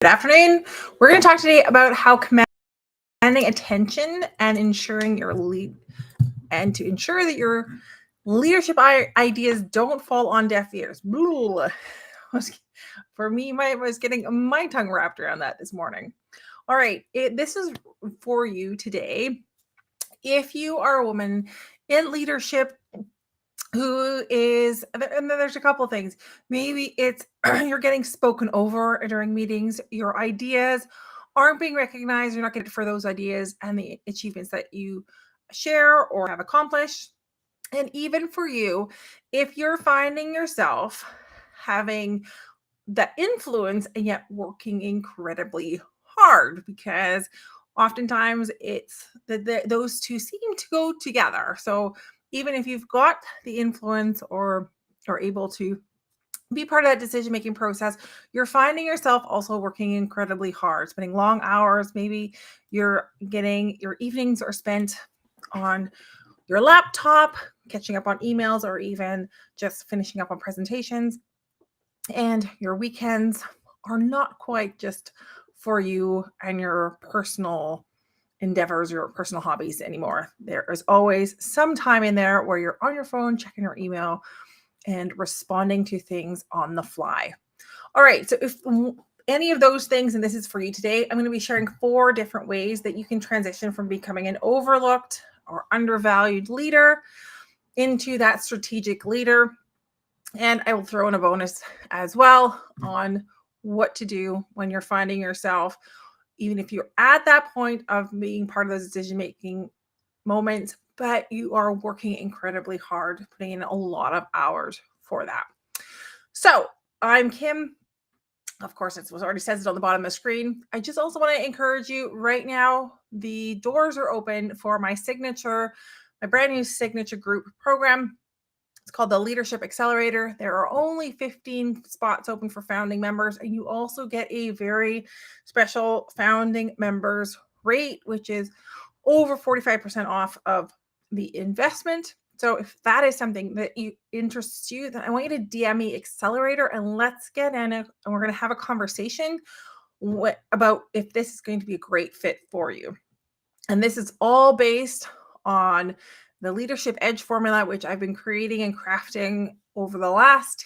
Good afternoon. We're going to talk today about how commanding attention and ensuring your lead and to ensure that your leadership ideas don't fall on deaf ears. For me, I was getting my tongue wrapped around that this morning. All right, this is for you today. If you are a woman in leadership who is, and there's a couple of things. Maybe it's you're getting spoken over during meetings, your ideas aren't being recognized, you're not getting for those ideas and the achievements that you share or have accomplished. And even for you, if you're finding yourself having the influence and yet working incredibly hard, because oftentimes it's those two seem to go together. So even if you've got the influence or are able to be part of that decision-making process, you're finding yourself also working incredibly hard, spending long hours. Maybe your evenings are spent on your laptop, catching up on emails, or even just finishing up on presentations. And your weekends are not quite just for you and your personal endeavors, your personal hobbies anymore. There is always some time in there where you're on your phone, checking your email, and responding to things on the fly. All right, so if any of those things, and this is for you today, I'm going to be sharing 4 different ways that you can transition from becoming an overlooked or undervalued leader into that strategic leader. And I will throw in a bonus as well on what to do when you're finding yourself, even if you're at that point of being part of those decision-making moments, but you are working incredibly hard, putting in a lot of hours for that. So I'm Kim. Of course, it was already says it on the bottom of the screen. I just also want to encourage you right now, the doors are open for my brand new signature group program. It's called the LeadHERship Accelerator. There are only 15 spots open for founding members, and you also get a very special founding members rate, which is over 45% off of the investment. So if that is something that interests you, then I want you to DM me Accelerator and let's get in it. And we're going to have a conversation about if this is going to be a great fit for you. And this is all based on the Leadership Edge formula, which I've been creating and crafting over the last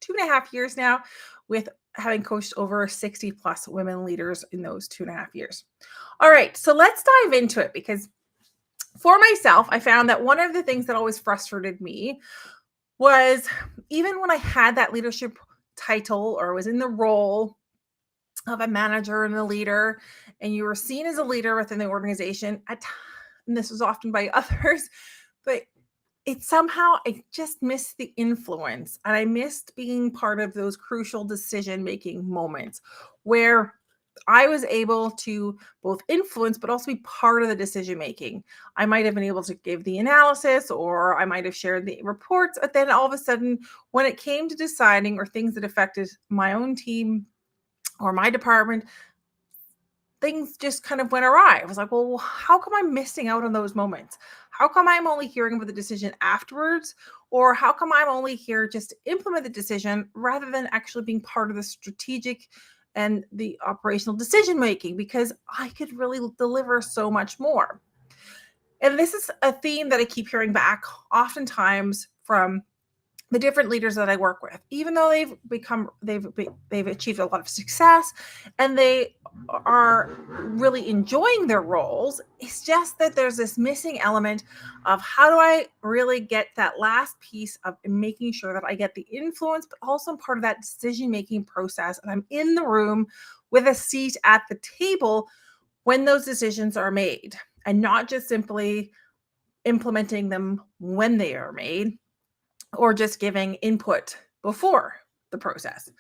2.5 years now, with having coached over 60 plus women leaders in those 2.5 years. All right, so let's dive into it, because for myself, I found that one of the things that always frustrated me was, even when I had that leadership title or was in the role of a manager and a leader, and you were seen as a leader within the organization, and this was often by others, but I just missed the influence, and I missed being part of those crucial decision-making moments where I was able to both influence, but also be part of the decision-making. I might have been able to give the analysis, or I might have shared the reports, but then all of a sudden, when it came to deciding or things that affected my own team or my department, things just kind of went awry. I was like, well, how come I'm missing out on those moments? How come I'm only hearing about the decision afterwards? Or how come I'm only here just to implement the decision rather than actually being part of the strategic and the operational decision making? Because I could really deliver so much more. And this is a theme that I keep hearing back oftentimes from the different leaders that I work with. Even though they've achieved a lot of success and they are really enjoying their roles, it's just that there's this missing element of, how do I really get that last piece of making sure that I get the influence, but also part of that decision-making process, and I'm in the room with a seat at the table when those decisions are made, and not just simply implementing them when they are made, or just giving input before the process.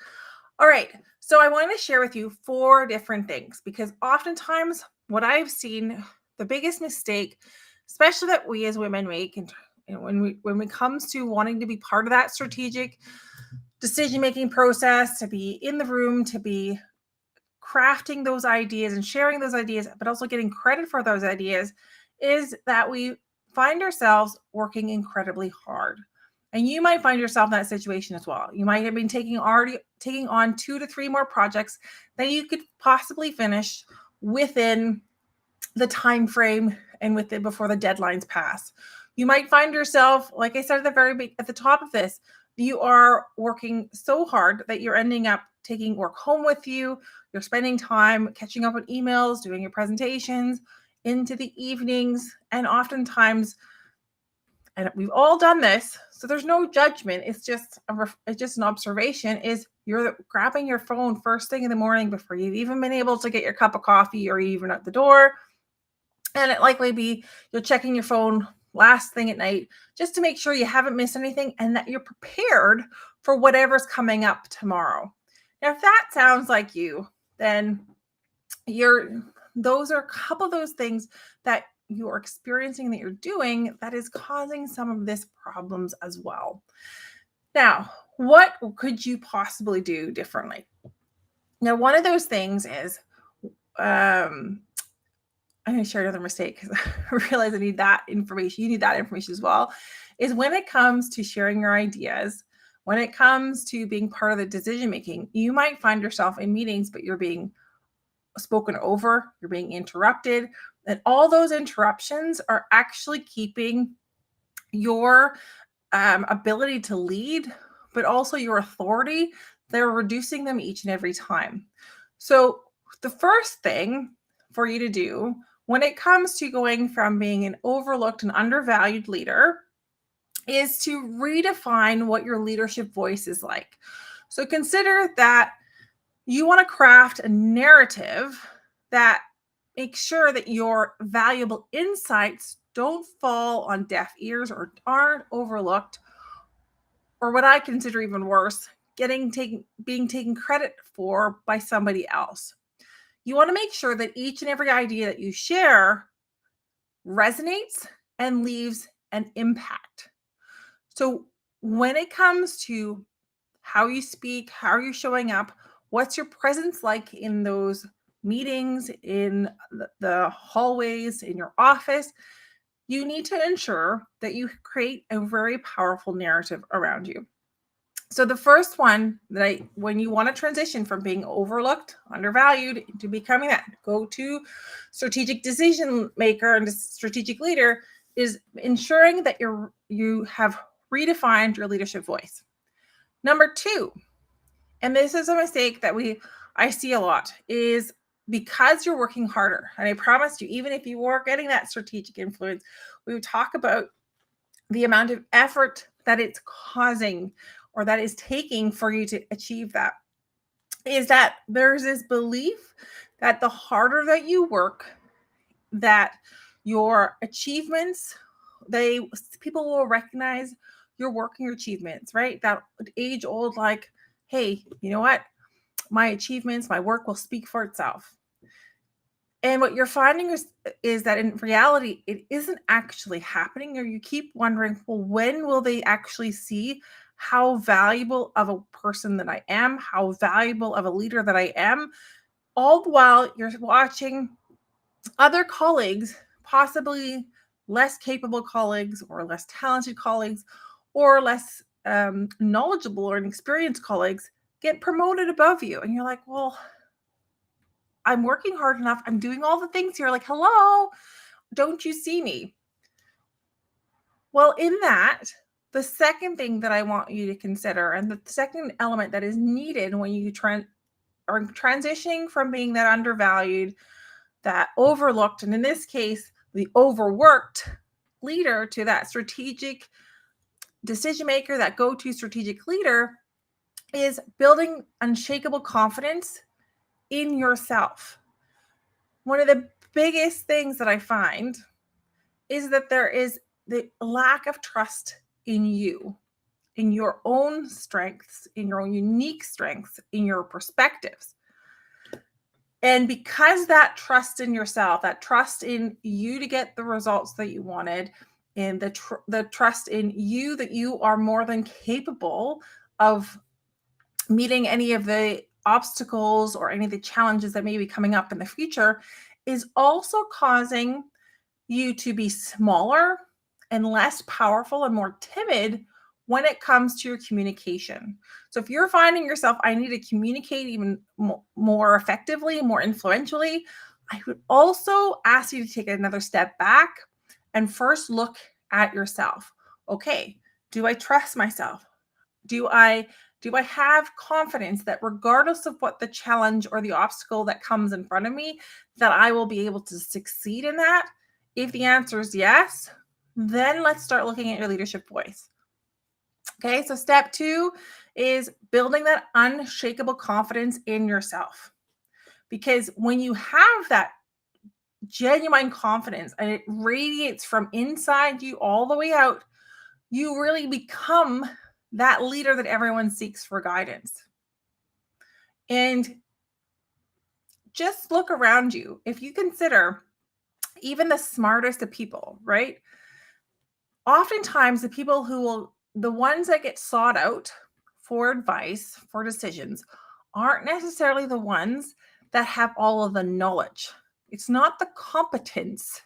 All right, so I want to share with you 4 different things, because oftentimes what I've seen, the biggest mistake, especially that we as women make, and when it comes to wanting to be part of that strategic decision-making process, to be in the room, to be crafting those ideas and sharing those ideas, but also getting credit for those ideas, is that we find ourselves working incredibly hard. And you might find yourself in that situation as well. You might have been taking on 2 to 3 more projects that you could possibly finish within the time frame and before the deadlines pass. You might find yourself, like I said at the top of this, you are working so hard that you're ending up taking work home with you. You're spending time catching up on emails, doing your presentations into the evenings, and oftentimes, and we've all done this, so there's no judgment. It's just an observation. Is you're grabbing your phone first thing in the morning before you've even been able to get your cup of coffee or even at the door, and it likely be you're checking your phone last thing at night just to make sure you haven't missed anything and that you're prepared for whatever's coming up tomorrow. Now, if that sounds like you, then those are a couple of those things that you're experiencing that you're doing that is causing some of this problems as well. Now, what could you possibly do differently? Now, one of those things is, I'm going to share another mistake because I realize I need that information. You need that information as well. Is when it comes to sharing your ideas, when it comes to being part of the decision making, you might find yourself in meetings, but you're being spoken over, you're being interrupted, and all those interruptions are actually keeping your ability to lead, but also your authority. They're reducing them each and every time. So the first thing for you to do when it comes to going from being an overlooked and undervalued leader is to redefine what your leadership voice is like. So consider that you want to craft a narrative that makes sure that your valuable insights don't fall on deaf ears or aren't overlooked, or what I consider even worse, being taken credit for by somebody else. You want to make sure that each and every idea that you share resonates and leaves an impact. So when it comes to how you speak, how you're showing up, what's your presence like in those meetings, in the hallways, in your office, you need to ensure that you create a very powerful narrative around you. So the first one when you want to transition from being overlooked, undervalued, to becoming that go-to strategic decision maker and strategic leader is ensuring that you have redefined your leadership voice. Number 2, and this is a mistake that I see a lot, is because you're working harder. And I promise you, even if you are getting that strategic influence, we would talk about the amount of effort that it's causing or that is taking for you to achieve that. Is that there's this belief that the harder that you work, that your achievements, people will recognize your work and your achievements, right? That age old, like, hey, you know what? My achievements, my work will speak for itself. And what you're finding is that in reality, it isn't actually happening, or you keep wondering, well, when will they actually see how valuable of a person that I am, how valuable of a leader that I am, all the while you're watching other colleagues, possibly less capable colleagues or less talented colleagues or less knowledgeable or inexperienced colleagues get promoted above you. And you're like, well, I'm working hard enough. I'm doing all the things here. Like, hello, don't you see me? Well, in that, the second thing that I want you to consider, and the second element that is needed when you are transitioning from being that undervalued, that overlooked, and in this case, the overworked leader, to that strategic decision maker, that go-to strategic leader, is building unshakable confidence in yourself. One of the biggest things that I find is that there is the lack of trust in you, in your own strengths, in your own unique strengths, in your perspectives. And because that trust in yourself, that trust in you to get the results that you wanted, and the trust in you that you are more than capable of meeting any of the obstacles or any of the challenges that may be coming up in the future, is also causing you to be smaller and less powerful and more timid when it comes to your communication. So if you're finding yourself, I need to communicate even more effectively, more influentially, I would also ask you to take another step back and first look at yourself. Okay, do I trust myself? Do I have confidence that regardless of what the challenge or the obstacle that comes in front of me, that I will be able to succeed in that? If the answer is yes, then let's start looking at your leadership voice. Okay, so step 2 is building that unshakable confidence in yourself. Because when you have that genuine confidence and it radiates from inside you all the way out, you really become that leader that everyone seeks for guidance. And just look around you. If you consider even the smartest of people, right? Oftentimes, the ones that get sought out for advice, for decisions, aren't necessarily the ones that have all of the knowledge. It's not the competence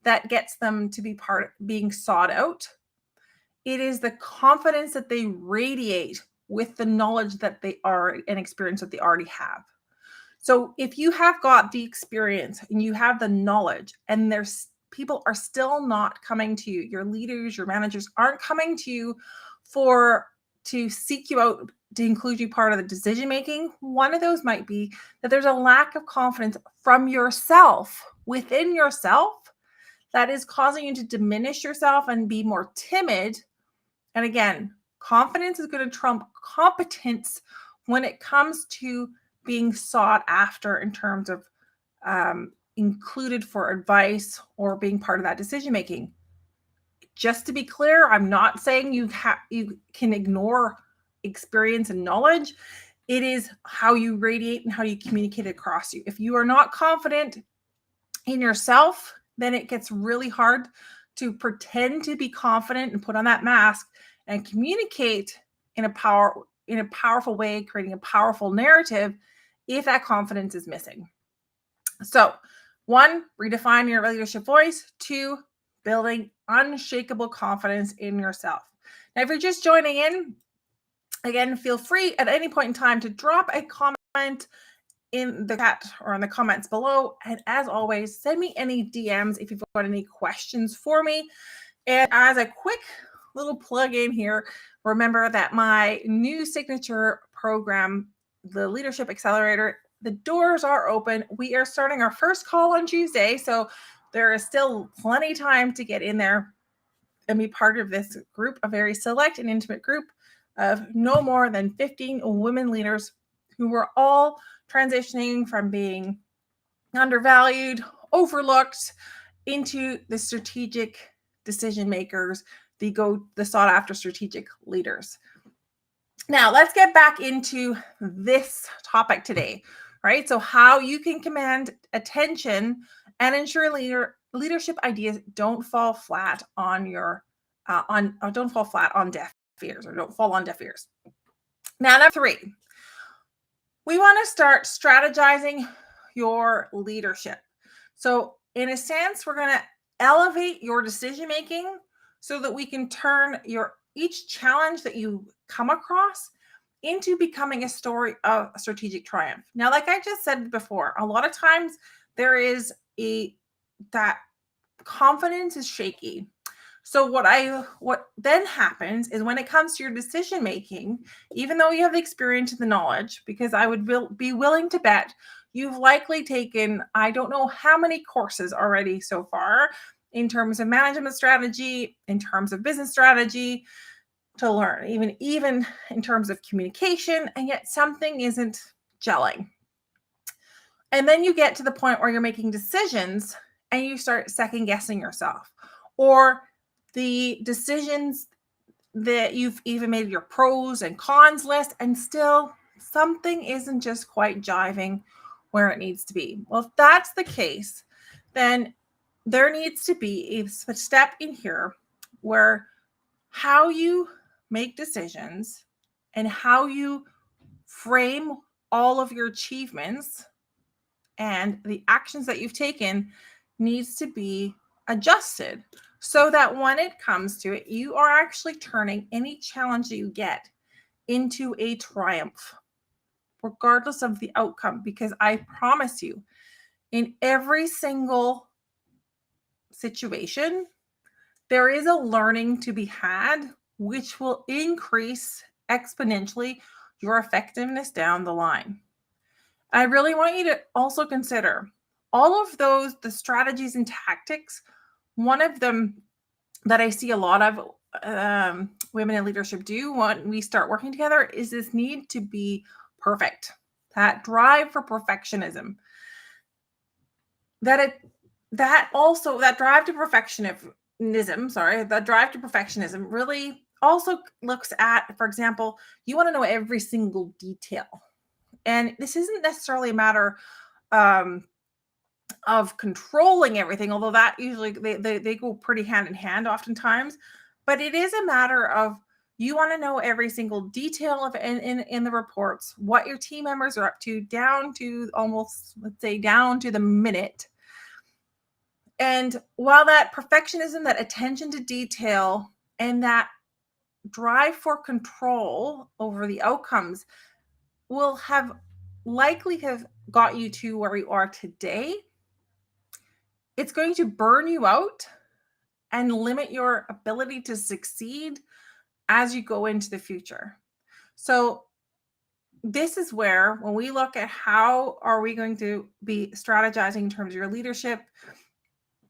that gets them to be being sought out. It is the confidence that they radiate with the knowledge that they are and experience that they already have. So if you have got the experience and you have the knowledge and people are still not coming to you, your leaders, your managers aren't coming to you to seek you out to include you part of the decision making, one of those might be that there's a lack of confidence from yourself, within yourself, that is causing you to diminish yourself and be more timid. And again, confidence is going to trump competence when it comes to being sought after in terms of included for advice or being part of that decision making. Just to be clear, I'm not saying you can ignore experience and knowledge. It is how you radiate and how you communicate across you. If you are not confident in yourself, then it gets really hard to pretend to be confident and put on that mask and communicate in a powerful way, creating a powerful narrative if that confidence is missing. So 1, redefine your leadership voice. 2, building unshakable confidence in yourself. Now, if you're just joining in, again, feel free at any point in time to drop a comment in the chat or in the comments below. And as always, send me any DMs if you've got any questions for me. And as a quick little plug in here, remember that my new signature program, the LeadHERship Accelerator, the doors are open. We are starting our first call on Tuesday. So there is still plenty of time to get in there and be part of this group, a very select and intimate group of no more than 15 women leaders who were all transitioning from being undervalued, overlooked, into the strategic decision makers, the sought after strategic leaders. Now, let's get back into this topic today, right? So how you can command attention and ensure leadership ideas don't fall flat on deaf ears, or don't fall on deaf ears. Now, number 3, we want to start strategizing your leadership. So in a sense, we're going to elevate your decision making so that we can turn each challenge that you come across into becoming a story of strategic triumph. Now, like I just said before, a lot of times there is that confidence is shaky. So what then happens is when it comes to your decision making, even though you have the experience and the knowledge, because I would be willing to bet you've likely taken, I don't know how many courses already so far in terms of management strategy, in terms of business strategy, to learn, even in terms of communication, and yet something isn't gelling. And then you get to the point where you're making decisions and you start second guessing yourself, or the decisions that you've even made your pros and cons list, and still something isn't just quite jiving where it needs to be. Well, if that's the case, then there needs to be a step in here where how you make decisions and how you frame all of your achievements and the actions that you've taken needs to be adjusted so that when it comes to it, you are actually turning any challenge that you get into a triumph, regardless of the outcome. Because I promise you, in every single situation, there is a learning to be had, which will increase exponentially your effectiveness down the line. I really want you to also consider all of those, the strategies and tactics. One of them that I see a lot of women in leadership do when we start working together is this need to be perfect, that drive for perfectionism. That drive to perfectionism really also looks at, for example, you want to know every single detail. And this isn't necessarily a matter of controlling everything, although that usually they go pretty hand in hand oftentimes. But it is a matter of, you want to know every single detail of in the reports, what your team members are up to, down to almost, let's say, down to the minute. And while that perfectionism, that attention to detail, and that drive for control over the outcomes will have likely have got you to where you are today, it's going to burn you out and limit your ability to succeed as you go into the future. So this is where, when we look at how are we going to be strategizing in terms of your leadership,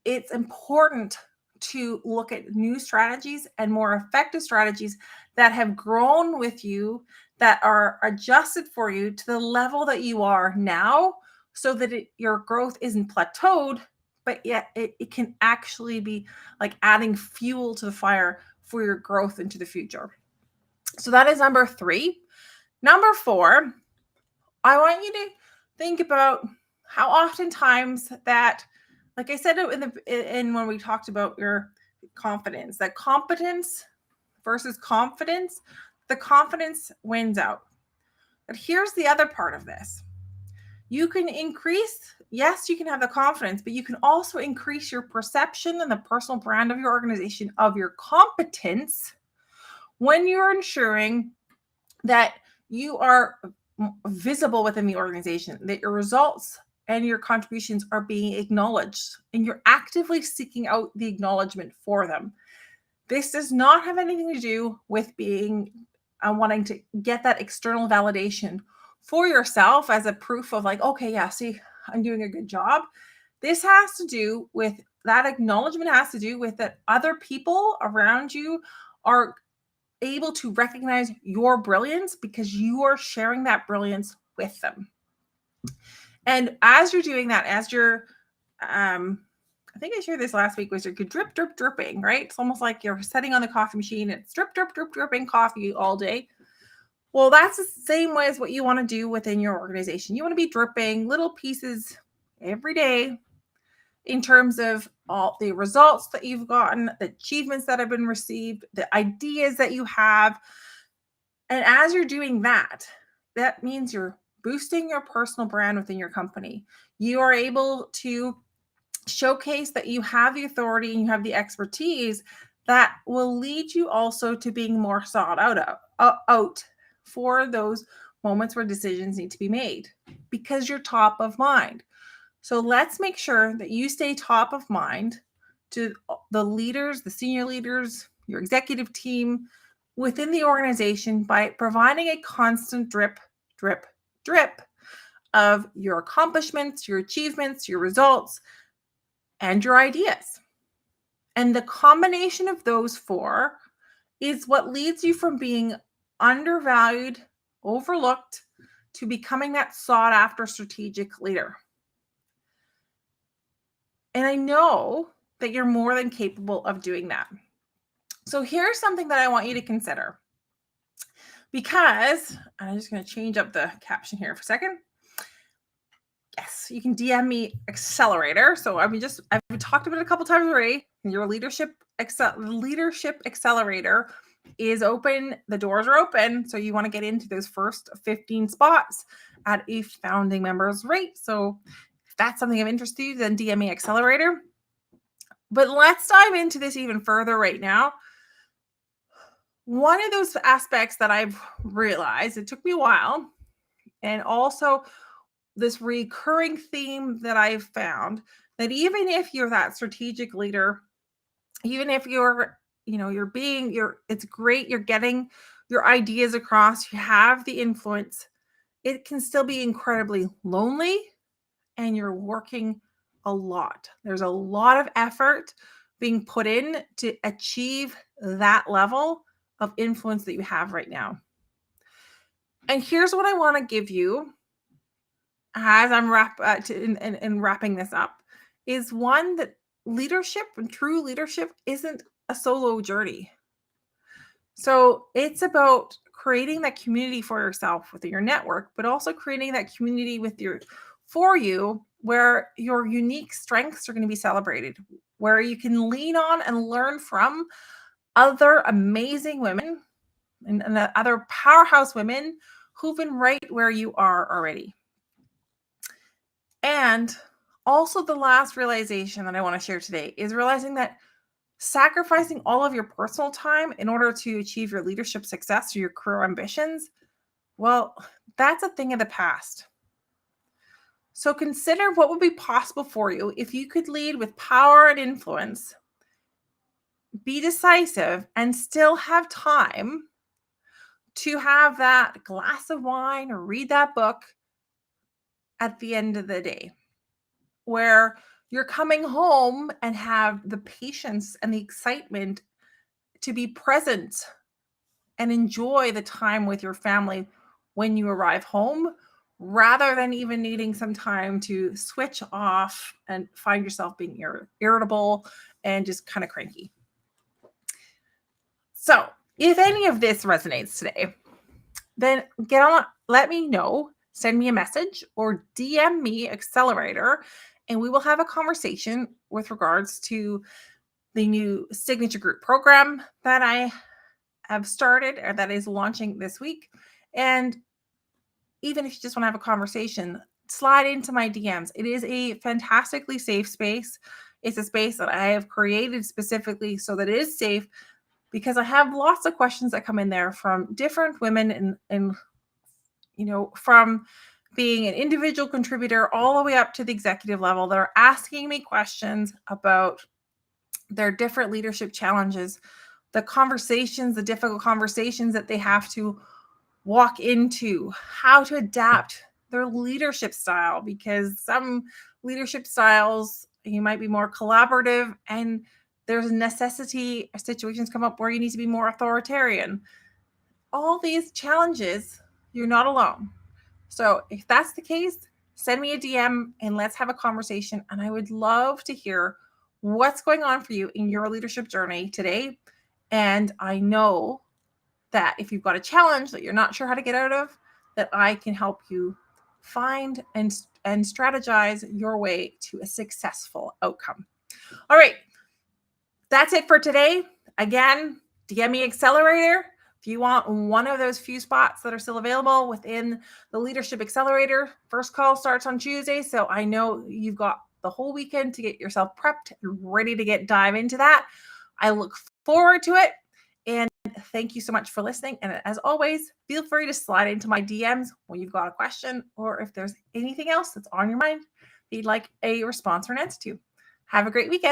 it's important to look at new strategies and more effective strategies that have grown with you, that are adjusted for you to the level that you are now, so that your growth isn't plateaued, but yet it can actually be like adding fuel to the fire for your growth into the future. So that is number 3. Number 4, I want you to think about how oftentimes that, like I said in when we talked about your confidence, that competence versus confidence, the confidence wins out. But here's the other part of this. You can increase, yes, you can have the confidence, but you can also increase your perception and the personal brand of your organization of your competence when you're ensuring that you are visible within the organization, that your results and your contributions are being acknowledged, and you're actively seeking out the acknowledgement for them. This does not have anything to do with being wanting to get that external validation for yourself as a proof of like, okay, yeah, see, I'm doing a good job. This has to do with, that acknowledgement has to do with that other people around you are able to recognize your brilliance because you are sharing that brilliance with them. And as you're doing that, as you're, I think I shared this last week, was you're drip, drip, dripping, right? It's almost like you're sitting on the coffee machine and it's drip, drip, drip, dripping coffee all day. Well, that's the same way as what you want to do within your organization. You want to be dripping little pieces every day in terms of all the results that you've gotten, the achievements that have been received, the ideas that you have. And as you're doing that, that means you're boosting your personal brand within your company. You are able to showcase that you have the authority and you have the expertise that will lead you also to being more sought out for those moments where decisions need to be made, because you're top of mind. So let's make sure that you stay top of mind to the leaders, the senior leaders, your executive team within the organization by providing a constant drip, drip, drip of your accomplishments, your achievements, your results, and your ideas. And the combination of those 4 is what leads you from being undervalued, overlooked, to becoming that sought after strategic leader. And I know that you're more than capable of doing that. So here's something that I want you to consider, because I'm just going to change up the caption here for a second. Yes, you can DM me Accelerator. So I've talked about it a couple times already. Your leadership Accelerator is open. The doors are open. So you want to get into those first 15 spots at a founding member's rate. So if that's something of interest to you, then DM me Accelerator. But let's dive into this even further right now. One of those aspects that I've realized, it took me a while, and also this recurring theme that I've found, that even if you're that strategic leader, even if it's great, you're getting your ideas across, you have the influence, it can still be incredibly lonely and you're working a lot. There's a lot of effort being put in to achieve that level of influence that you have right now. And here's what I want to give you as I'm wrapping this up, is one that leadership and true leadership isn't a solo journey. So it's about creating that community for yourself with your network, but also creating that community for you where your unique strengths are going to be celebrated, where you can lean on and learn from other amazing women and other powerhouse women who've been right where you are already. And also, the last realization that I want to share today is realizing that sacrificing all of your personal time in order to achieve your leadership success or your career ambitions, well, that's a thing of the past. So consider what would be possible for you if you could lead with power and influence, be decisive, and still have time to have that glass of wine or read that book at the end of the day, where you're coming home and have the patience and the excitement to be present and enjoy the time with your family when you arrive home, rather than even needing some time to switch off and find yourself being irritable and just kind of cranky. So if any of this resonates today, then let me know, send me a message or DM me Accelerator, and we will have a conversation with regards to the new signature group program that I have started or that is launching this week. And even if you just want to have a conversation, slide into my DMs. It is a fantastically safe space. It's a space that I have created specifically so that it is safe, because I have lots of questions that come in there from different women and from being an individual contributor all the way up to the executive level that are asking me questions about their different leadership challenges, the difficult conversations that they have to walk into, how to adapt their leadership style, because some leadership styles, you might be more collaborative and there's a necessity, situations come up where you need to be more authoritarian. All these challenges, you're not alone. So if that's the case, send me a DM and let's have a conversation. And I would love to hear what's going on for you in your leadership journey today. And I know that if you've got a challenge that you're not sure how to get out of, that I can help you find and strategize your way to a successful outcome. All right, that's it for today. Again, DM me Accelerator if you want one of those few spots that are still available within the LeadHERship Accelerator. First call starts on Tuesday, so I know you've got the whole weekend to get yourself prepped and ready to dive into that. I look forward to it. And thank you so much for listening. And as always, feel free to slide into my DMs when you've got a question or if there's anything else that's on your mind that you'd like a response or an answer to. Have a great weekend.